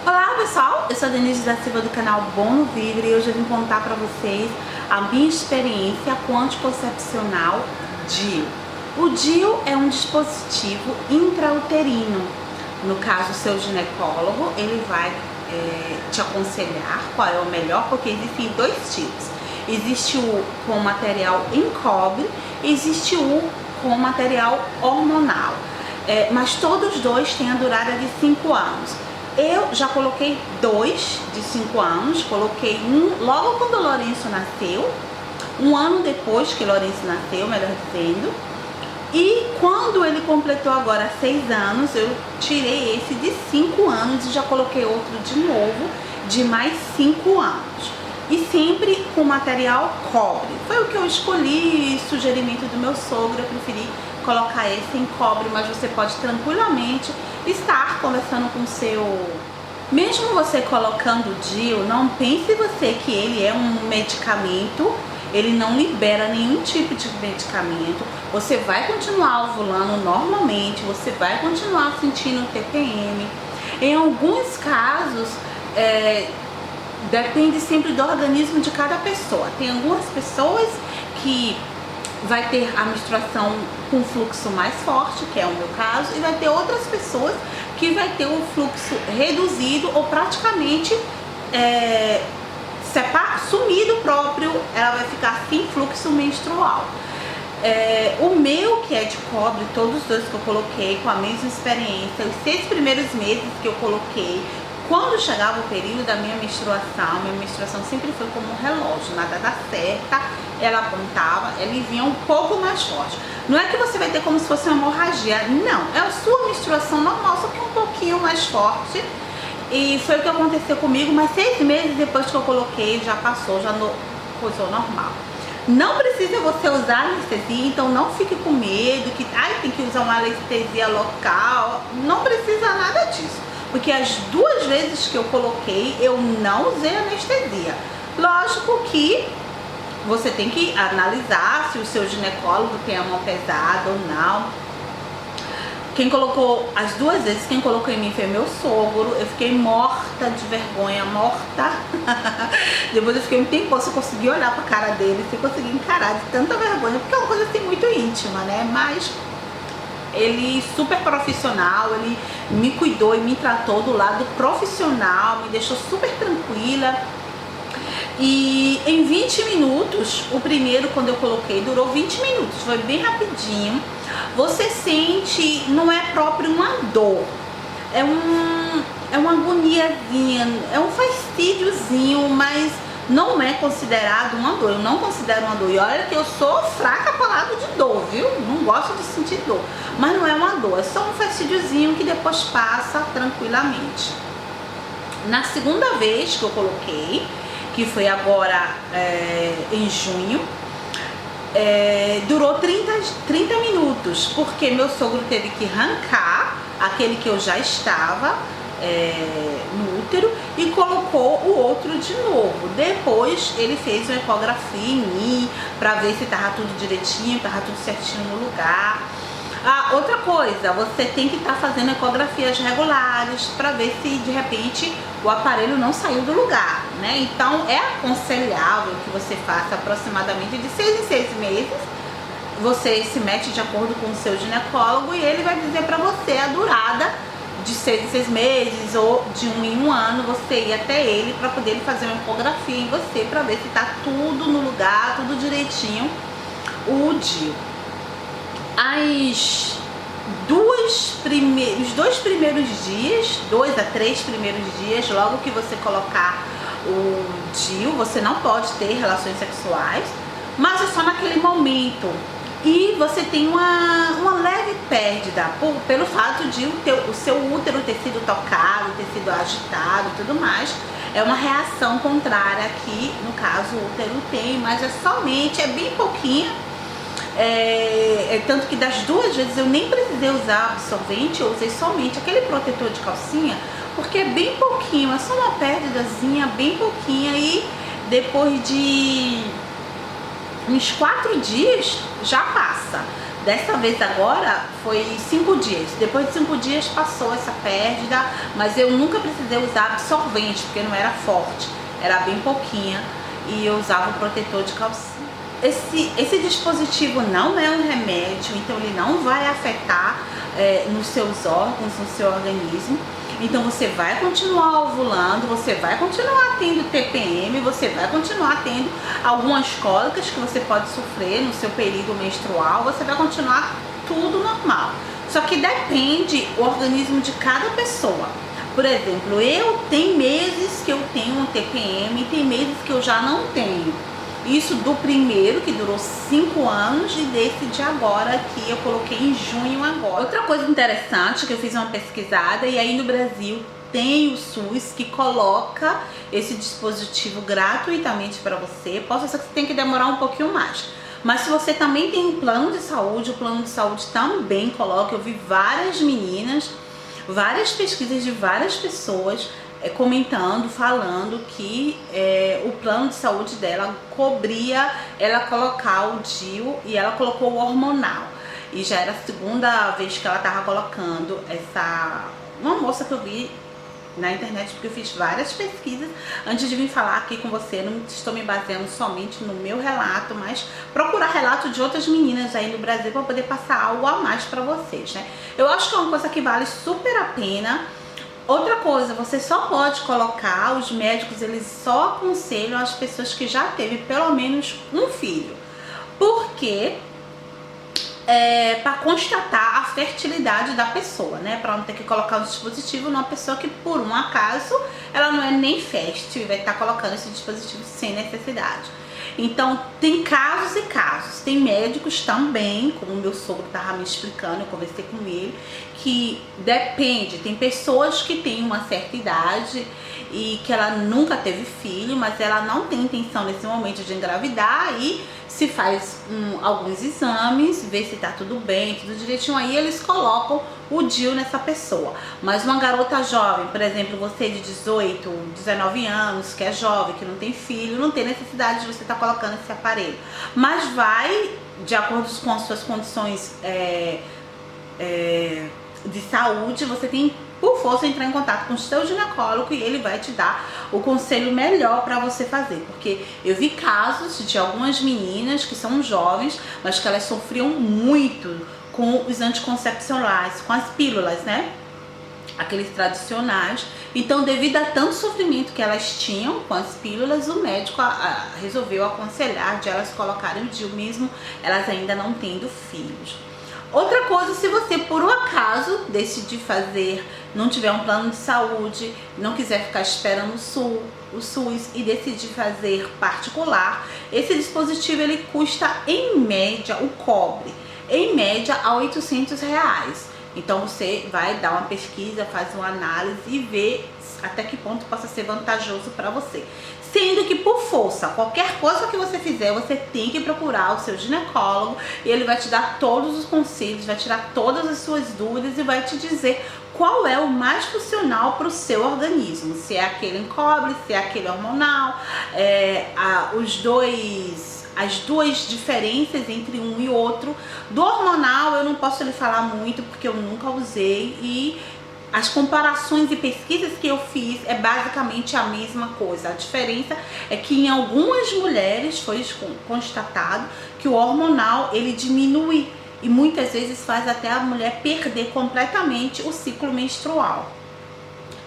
Olá pessoal, eu sou a Denise da Silva do canal Bom no Vigre e hoje eu vim contar para vocês a minha experiência com anticoncepcional DIU. O DIU é um dispositivo intrauterino. No caso, o seu ginecólogo, ele vai te aconselhar qual é o melhor, porque existem dois tipos. Existe o com material em cobre, existe o com material hormonal. Mas todos dois têm a durada de 5 anos. Eu já coloquei 2 de 5 anos, coloquei um logo quando o Lourenço nasceu, um ano depois que o Lourenço nasceu, melhor dizendo, e quando ele completou agora 6 anos, eu tirei esse de 5 anos e já coloquei outro de novo, de mais 5 anos. E sempre com material cobre. Foi o que eu escolhi, sugerimento do meu sogro, eu preferi colocar esse em cobre, mas você pode tranquilamente estar conversando com o seu... Mesmo você colocando o DIU, não pense você que ele é um medicamento, ele não libera nenhum tipo de medicamento, você vai continuar ovulando normalmente, você vai continuar sentindo TPM. Em alguns casos, depende sempre do organismo de cada pessoa. Tem algumas pessoas que vai ter a menstruação com fluxo mais forte, que é o meu caso, e vai ter outras pessoas que vai ter um fluxo reduzido ou praticamente sumido próprio, ela vai ficar sem fluxo menstrual. O meu, que é de cobre, todos os dois que eu coloquei com a mesma experiência, os 6 primeiros meses que eu coloquei, quando chegava o período da minha menstruação sempre foi como um relógio, na data certa, ela apontava, ele vinha um pouco mais forte. Não é que você vai ter como se fosse uma hemorragia, não, é a sua menstruação normal, só que um pouquinho mais forte. E foi o que aconteceu comigo, mas 6 meses depois que eu coloquei, já passou, já coisou normal. Não precisa você usar anestesia, então não fique com medo, que tem que usar uma anestesia local, não precisa nada disso. Porque as 2 vezes que eu coloquei, eu não usei anestesia. Lógico que você tem que analisar se o seu ginecólogo tem a mão pesada ou não. Quem colocou as 2 vezes, quem colocou em mim foi meu sogro. Eu fiquei morta de vergonha, morta. Depois eu fiquei um tempo sem conseguir olhar pra cara dele, sem conseguir encarar de tanta vergonha, porque é uma coisa assim muito íntima, né? Mas ele super profissional, ele me cuidou e me tratou do lado profissional, me deixou super tranquila. E em 20 minutos, o primeiro quando eu coloquei durou 20 minutos, foi bem rapidinho. Você sente, não é próprio uma dor, é uma agoniazinha, é um fastidiozinho, mas não é considerado uma dor, eu não considero uma dor. E olha que eu sou fraca para lado de dor, viu? Não gosto de sentir dor, mas não é uma dor, é só um fastidiozinho que depois passa tranquilamente. Na segunda vez que eu coloquei, que foi agora em junho, durou 30 minutos, porque meu sogro teve que arrancar aquele que eu já estava no útero e colocou o outro de novo. Depois ele fez uma ecografia em mim para ver se tava tudo direitinho, tava tudo certinho no lugar. Outra coisa, você tem que estar fazendo ecografias regulares para ver se de repente o aparelho não saiu do lugar, né? Então é aconselhável que você faça aproximadamente de 6 em 6 meses. Você se mete de acordo com o seu ginecólogo e ele vai dizer para você a durada de 6 em 6 meses ou de 1 em 1 ano, você ir até ele para poder fazer uma ecografia em você para ver se tá tudo no lugar, tudo direitinho, o DIU. Os 2 primeiros dias, 2 a 3 primeiros dias, logo que você colocar o DIU, você não pode ter relações sexuais, mas é só naquele momento. E você tem uma leve perda pelo fato de o seu útero ter sido tocado, ter sido agitado e tudo mais. É uma reação contrária que, no caso, o útero tem, mas é bem pouquinho. Tanto que das 2 vezes eu nem precisei usar absorvente, eu usei somente aquele protetor de calcinha, porque é bem pouquinho, é só uma perdazinha, bem pouquinha, e depois de uns 4 dias já passa. Dessa vez agora foi 5 dias. Depois de 5 dias passou essa perdida, mas eu nunca precisei usar absorvente, porque não era forte, era bem pouquinha, e eu usava o protetor de calcinha. Esse dispositivo não é um remédio, então ele não vai afetar nos seus órgãos, no seu organismo. Então você vai continuar ovulando, você vai continuar tendo TPM, você vai continuar tendo algumas cólicas que você pode sofrer no seu período menstrual, você vai continuar tudo normal. Só que depende o organismo de cada pessoa. Por exemplo, eu tenho meses que eu tenho um TPM e tem meses que eu já não tenho. Isso do primeiro, que durou 5 anos, e desse de agora, que eu coloquei em junho agora. Outra coisa interessante, que eu fiz uma pesquisada, e aí no Brasil tem o SUS que coloca esse dispositivo gratuitamente para você. Pode ser que você tenha que demorar um pouquinho mais. Mas se você também tem um plano de saúde, o plano de saúde também coloca. Eu vi várias meninas, várias pesquisas de várias pessoas comentando, falando que o plano de saúde dela cobria ela colocar o DIU, e ela colocou o hormonal. E já era a segunda vez que ela estava colocando uma moça que eu vi na internet, porque eu fiz várias pesquisas antes de vir falar aqui com você. Não estou me baseando somente no meu relato, mas procurar relato de outras meninas aí no Brasil para poder passar algo a mais para vocês, né? Eu acho que é uma coisa que vale super a pena. Outra coisa, você só pode colocar, os médicos eles só aconselham as pessoas que já teve pelo menos um filho, porque para constatar a fertilidade da pessoa, né? Para não ter que colocar um dispositivo numa pessoa que por um acaso ela não é nem fértil e vai estar colocando esse dispositivo sem necessidade. Então tem casos e casos, tem médicos também, como o meu sogro estava me explicando, eu conversei com ele, que depende, tem pessoas que têm uma certa idade e que ela nunca teve filho, mas ela não tem intenção nesse momento de engravidar, e se faz alguns exames, vê se tá tudo bem, tudo direitinho, aí eles colocam o DIU nessa pessoa. Mas uma garota jovem, por exemplo, você de 18, 19 anos, que é jovem, que não tem filho, não tem necessidade de você estar colocando esse aparelho. Mas vai, de acordo com as suas condições de saúde, você tem por força entrar em contato com o seu ginecólogo e ele vai te dar o conselho melhor para você fazer. Porque eu vi casos de algumas meninas que são jovens, mas que elas sofriam muito com os anticoncepcionais, com as pílulas, né? Aqueles tradicionais. Então, devido a tanto sofrimento que elas tinham com as pílulas, o médico resolveu aconselhar de elas colocarem o DIU mesmo elas ainda não tendo filhos. Outra coisa, se você por um acaso decidir fazer, não tiver um plano de saúde, não quiser ficar esperando o SUS e decidir fazer particular, esse dispositivo ele custa em média, o cobre, em média a R$800. Então você vai dar uma pesquisa, faz uma análise e vê até que ponto possa ser vantajoso para você. Sendo que por força, qualquer coisa que você fizer, você tem que procurar o seu ginecólogo e ele vai te dar todos os conselhos, vai tirar todas as suas dúvidas e vai te dizer qual é o mais funcional para o seu organismo. Se é aquele em cobre, se é aquele hormonal, as duas diferenças entre um e outro. Do hormonal eu não posso lhe falar muito porque eu nunca usei, e as comparações e pesquisas que eu fiz é basicamente a mesma coisa. A diferença é que em algumas mulheres foi constatado que o hormonal ele diminui e muitas vezes faz até a mulher perder completamente o ciclo menstrual.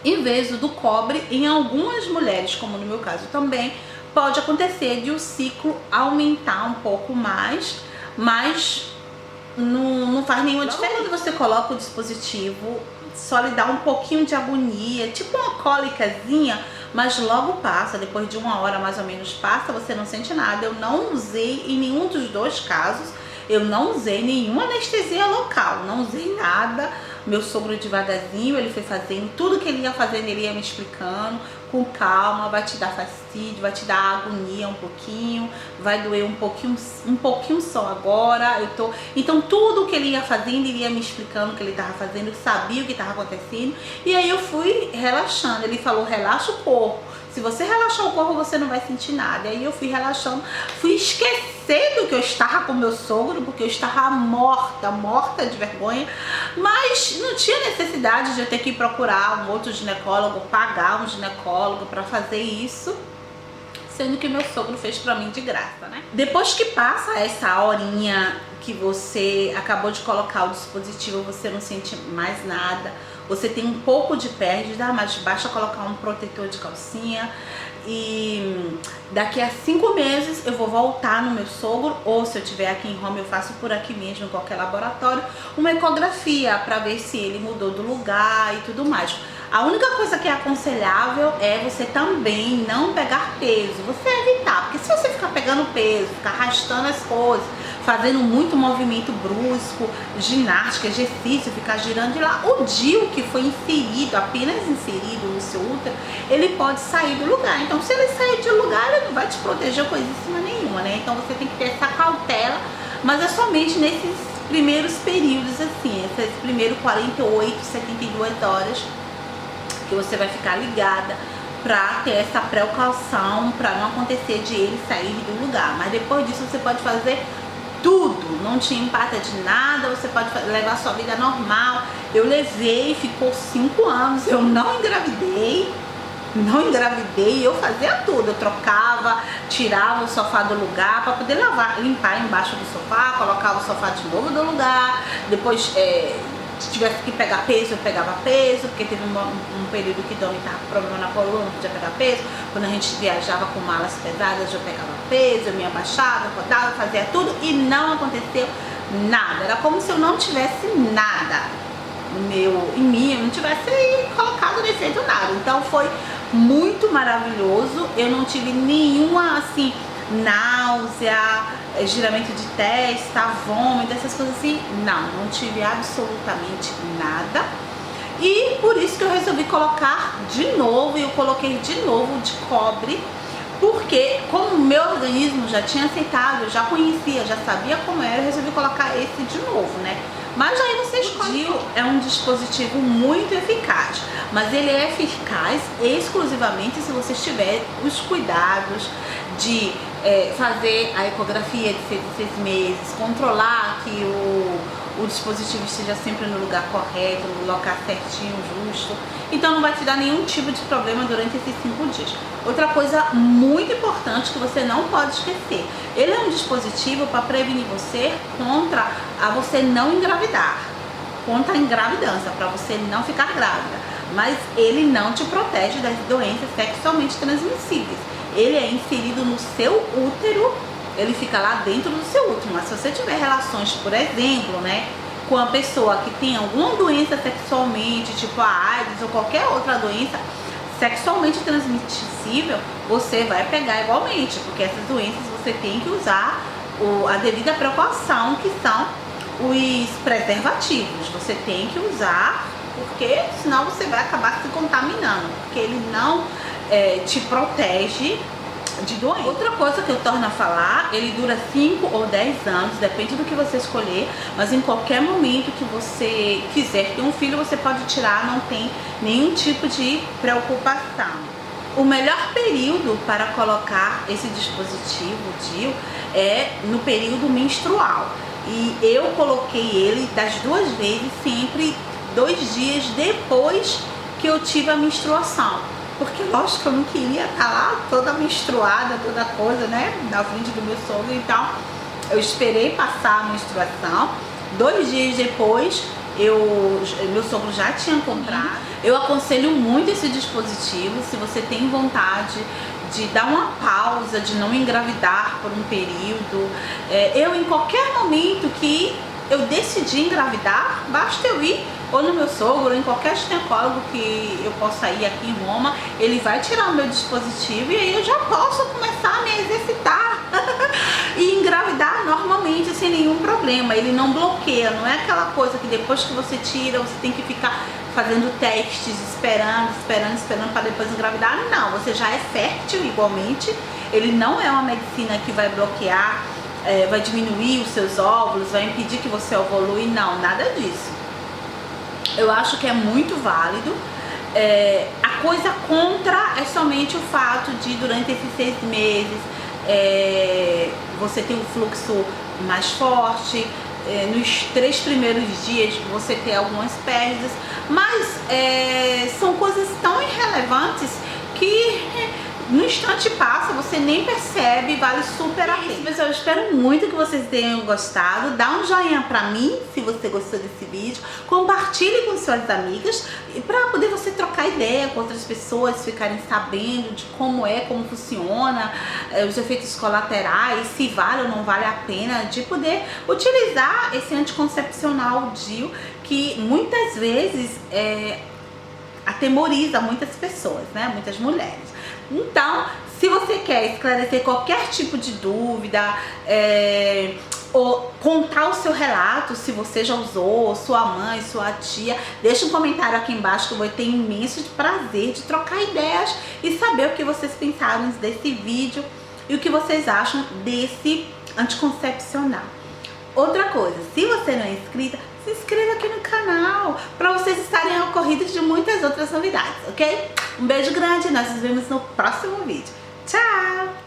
Em vez do cobre, em algumas mulheres, como no meu caso também, pode acontecer de o ciclo aumentar um pouco mais, mas não faz nenhuma diferença. Quando você coloca o dispositivo, só lhe dá um pouquinho de agonia, tipo uma cólicazinha, mas logo passa, depois de 1 hora mais ou menos passa, você não sente nada. Eu não usei em nenhum dos dois casos, eu não usei nenhuma anestesia local, não usei nada. Meu sogro devagarzinho, ele foi fazendo, tudo que ele ia fazendo, ele ia me explicando, com calma, vai te dar fastídio, vai te dar agonia um pouquinho, vai doer um pouquinho só agora, Então tudo que ele ia fazendo, ele ia me explicando o que ele estava fazendo, eu sabia o que estava acontecendo, e aí eu fui relaxando. Ele falou, relaxa o corpo, Se você relaxar o corpo, você não vai sentir nada. E aí eu fui relaxando, fui esquecendo que eu estava com meu sogro, porque eu estava morta de vergonha. Mas não tinha necessidade de eu ter que procurar um outro ginecólogo, pagar um ginecólogo para fazer isso, sendo que meu sogro fez pra mim de graça, né? Depois que passa essa horinha que você acabou de colocar o dispositivo, você não sente mais nada, você tem um pouco de pérdida, mas basta colocar um protetor de calcinha. E daqui a 5 meses eu vou voltar no meu sogro, ou se eu estiver aqui em Roma eu faço por aqui mesmo, em qualquer laboratório, uma ecografia para ver se ele mudou do lugar e tudo mais. A única coisa que é aconselhável é você também não pegar peso, você evitar, porque se você ficar pegando peso, ficar arrastando as coisas, fazendo muito movimento brusco, ginástica, exercício, ficar girando de lá, o DIU que foi inserido, apenas inserido no seu útero, ele pode sair do lugar. Então se ele sair de lugar, ele não vai te proteger coisíssima nenhuma, né? Então você tem que ter essa cautela, mas é somente nesses primeiros períodos, assim, esses primeiros 48, 72 horas, que você vai ficar ligada para ter essa precaução, para não acontecer de ele sair do lugar. Mas depois disso você pode fazer tudo, não te empata de nada, você pode levar sua vida normal. Eu levei, ficou 5 anos, eu não engravidei, eu fazia tudo, eu trocava, tirava o sofá do lugar para poder limpar embaixo do sofá, colocava o sofá de novo do lugar, depois se tivesse que pegar peso, eu pegava peso, porque teve um período que Domi estava com problema na coluna, não podia pegar peso. Quando a gente viajava com malas pesadas, eu pegava peso, eu me abaixava, rodava, fazia tudo e não aconteceu nada. Era como se eu não tivesse nada em mim, eu não tivesse colocado nem feito nada. Então foi muito maravilhoso, eu não tive nenhuma, assim, náusea, giramento de testa, vômito, essas coisas assim, não tive absolutamente nada. E por isso que eu resolvi colocar de novo, e eu coloquei de novo de cobre, porque como o meu organismo já tinha aceitado, eu já conhecia, já sabia como era, eu resolvi colocar esse de novo, né? Mas aí você escolhe. É um dispositivo muito eficaz, mas ele é eficaz exclusivamente se você tiver os cuidados de fazer a ecografia de 6 em 6 meses, controlar que o dispositivo esteja sempre no lugar correto, no local certinho, justo. Então não vai te dar nenhum tipo de problema durante esses 5 dias. Outra coisa muito importante que você não pode esquecer, ele é um dispositivo para prevenir você contra você não engravidar, contra a engravidância, para você não ficar grávida. Mas ele não te protege das doenças sexualmente transmissíveis. Ele é inserido no seu útero, ele fica lá dentro do seu útero. Mas se você tiver relações, por exemplo, né, com uma pessoa que tem alguma doença sexualmente, tipo a AIDS ou qualquer outra doença sexualmente transmissível, você vai pegar igualmente, porque essas doenças você tem que usar a devida precaução, que são os preservativos. Você tem que usar, porque senão você vai acabar se contaminando, porque ele não te protege de doença. Outra coisa que eu torno a falar, ele dura 5 ou 10 anos, depende do que você escolher, mas em qualquer momento que você quiser ter um filho, você pode tirar, não tem nenhum tipo de preocupação. O melhor período para colocar esse dispositivo DIU é no período menstrual. E eu coloquei ele das 2 vezes, sempre 2 dias depois que eu tive a menstruação. Porque lógico que eu não queria estar lá toda menstruada, toda coisa, né, na frente do meu sogro. Então eu esperei passar a menstruação. 2 dias depois, meu sogro já tinha comprado. Eu aconselho muito esse dispositivo, se você tem vontade de dar uma pausa, de não engravidar por um período. Eu, em qualquer momento que eu decidi engravidar, basta eu ir ou no meu sogro, ou em qualquer ginecólogo que eu possa ir aqui em Roma, ele vai tirar o meu dispositivo e aí eu já posso começar a me exercitar e engravidar normalmente, sem nenhum problema. Ele não bloqueia, não é aquela coisa que depois que você tira, você tem que ficar fazendo testes, esperando para depois engravidar. Não, você já é fértil igualmente. Ele não é uma medicina que vai bloquear, vai diminuir os seus óvulos, vai impedir que você evolui, não, nada disso. Eu acho que é muito válido. A coisa contra é somente o fato de durante esses 6 meses você ter um fluxo mais forte, nos 3 primeiros dias você ter algumas perdas, mas são coisas tão irrelevantes que no instante passa, você nem percebe, vale super a pena. Pessoal, eu espero muito que vocês tenham gostado. Dá um joinha pra mim se você gostou desse vídeo. Compartilhe com suas amigas para poder você trocar ideia com outras pessoas, ficarem sabendo de como funciona, os efeitos colaterais, se vale ou não vale a pena de poder utilizar esse anticoncepcional DIU, que muitas vezes atemoriza muitas pessoas, né? Muitas mulheres. Então, se você quer esclarecer qualquer tipo de dúvida, ou contar o seu relato, se você já usou, sua mãe, sua tia, deixa um comentário aqui embaixo que eu vou ter imenso prazer de trocar ideias e saber o que vocês pensaram desse vídeo e o que vocês acham desse anticoncepcional. Outra coisa, se você não é inscrita, se inscreva aqui no canal para vocês estarem ao corrido de muitas outras novidades, ok? Um beijo grande, nós nos vemos no próximo vídeo. Tchau!